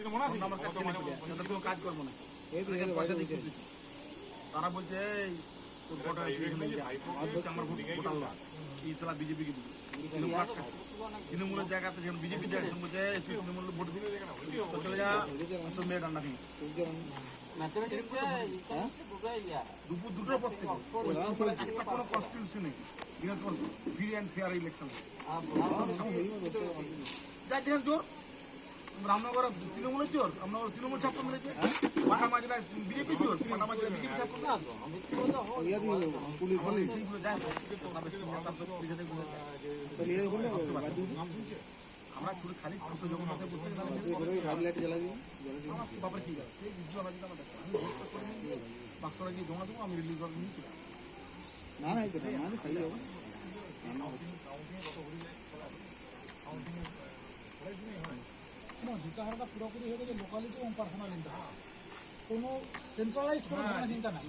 আমার কাছে তাদের কোনো কাজ করবো না, পয়সা দিয়ে তারা বলছে আমার ভোট বিজেপি কে দিবি, তৃণমূলের জায়গাতে যখন বিজেপি জায়গা বলছে তৃণমূল ভোট দিবি চলে যা তো মেয়ে ডান্ডা ভেঙে দুপুর দুটোর পর থেকে একটা কোনো কনস্টিটিউশন নেই, ফ্রি অ্যান্ড ফেয়ার ইলেকশন যা যেখানে জোর রামনগর তৃণমূলের জোর, রামনগর তৃণমূল ছাত্র মিলেছে, পাটা মাঝরা বিজেপি জোর, পাটা মাঝরা বিজেপি ছাত্র আমরা খালি ছোট জগন্নাথে বসে বাবার কি বাক্সরা গিয়ে জমা দেবো, আমি রিলিজ করে নিয়েছিলাম না না খাই যাবো জুতাহারটা পুরোপুরি হয়ে গেছে লোকালিটি এবং পার্সোনাল ইন্টারেস্ট, কোনো সেন্ট্রালাইজ কোনো চিন্তা নাই।